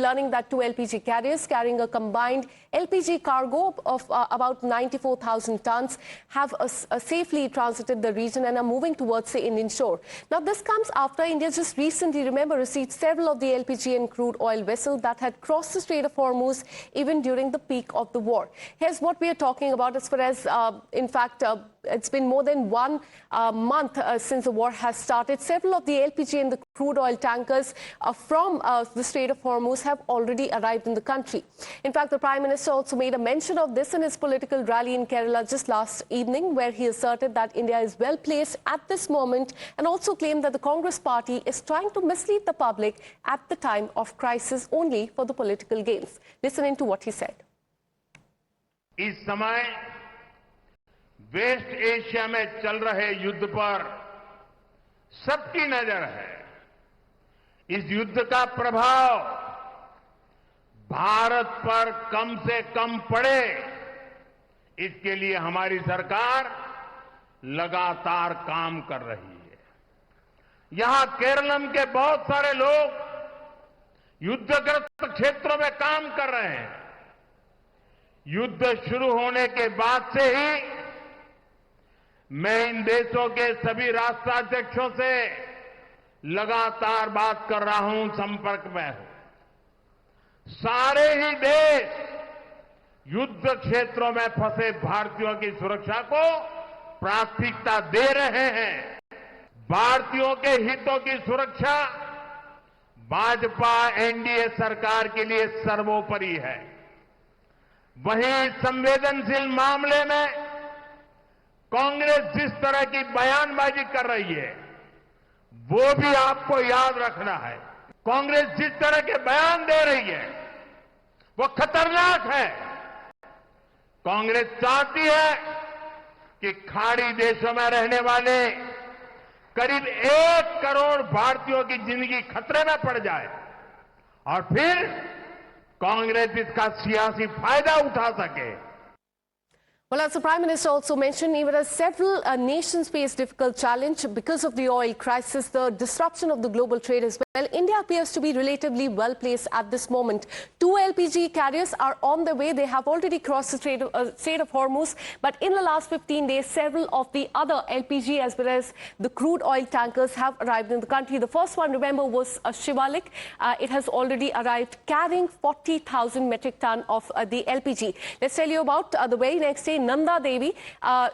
learning that two LPG carriers carrying a combined LPG cargo of about 94,000 tons have safely transited the region and are moving towards the Indian shore. Now, this comes after India just recently, remember, received several of the LPG and crude oil vessels that had crossed the Strait of Hormuz even during the peak of the war. Here's what we are talking about as far as, in fact, it's been more than 1 month since the war has started. Several of the LPG and the crude oil tankers from the Strait of Hormuz have already arrived in the country. In fact, the Prime Minister also made a mention of this in his political rally in Kerala just last evening, where he asserted that India is well placed at this moment and also claimed that the Congress party is trying to mislead the public at the time of crisis only for the political gains. Listen into what he said. इस समय waste Asia में चल रहे युद्ध पर सबकी नजर है। इस युद्ध का प्रभाव भारत पर कम से कम पड़े, इसके लिए हमारी सरकार लगातार काम कर रही है। यहां केरलम के बहुत सारे लोग युद्धग्रस्त क्षेत्रों में काम कर रहे हैं। युद्ध शुरू होने के बाद से ही मैं इन देशों के सभी राष्ट्राध्यक्षों से लगातार बात कर रहा हूं, संपर्क में हूं। सारे ही देश युद्ध क्षेत्रों में फंसे भारतीयों की सुरक्षा को प्राथमिकता दे रहे हैं। भारतीयों के हितों की सुरक्षा भाजपा एनडीए सरकार के लिए सर्वोपरि है। वहीं संवेदनशील मामले में कांग्रेस जिस तरह की बयानबाजी कर रही है, वो भी आपको याद रखना है। कांग्रेस जिस तरह के बयान दे रही है, वो खतरनाक है। कांग्रेस चाहती है कि खाड़ी देशों में रहने वाले करीब 1 करोड़ भारतीयों की जिंदगी खतरे में पड़ जाए और फिर कांग्रेस इसका सियासी फायदा उठा सके। Well, as the Prime Minister also mentioned, even as several nations face difficult challenge because of the oil crisis, the disruption of the global trade as well, India appears to be relatively well placed at this moment. 2 LPG carriers are on their way. They have already crossed the Strait of Hormuz. But in the last 15 days, several of the other LPG as well as the crude oil tankers have arrived in the country. The first one, remember, was Shivalik. It has already arrived carrying 40,000 metric ton of the LPG. Let's tell you about the very next day, Nanda Devi.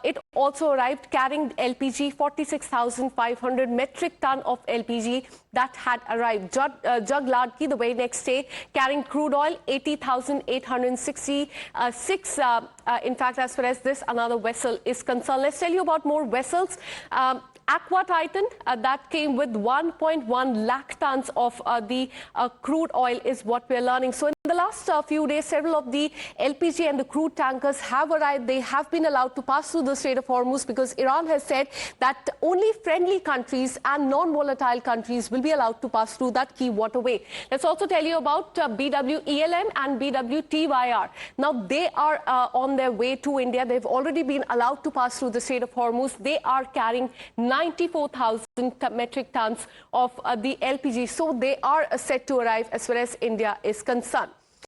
It also arrived carrying LPG, 46,500 metric ton of LPG that had arrived. Jagladki, the very next day, carrying crude oil, 80,866. In fact, as far as this another vessel is concerned, let's tell you about more vessels. Aqua Titan, that came with 1.1 lakh tons of the crude oil is what we're learning. So in the last few days, several of the LPG and the crude tankers have arrived. They have been allowed to pass through the Strait of Hormuz because Iran has said that only friendly countries and non-volatile countries will be allowed to pass through that key waterway. Let's also tell you about BWELM and BWTYR. Now, they are on their way to India. They've already been allowed to pass through the Strait of Hormuz. They are carrying 94,000 metric tons of the LPG. So they are set to arrive as far as India is concerned.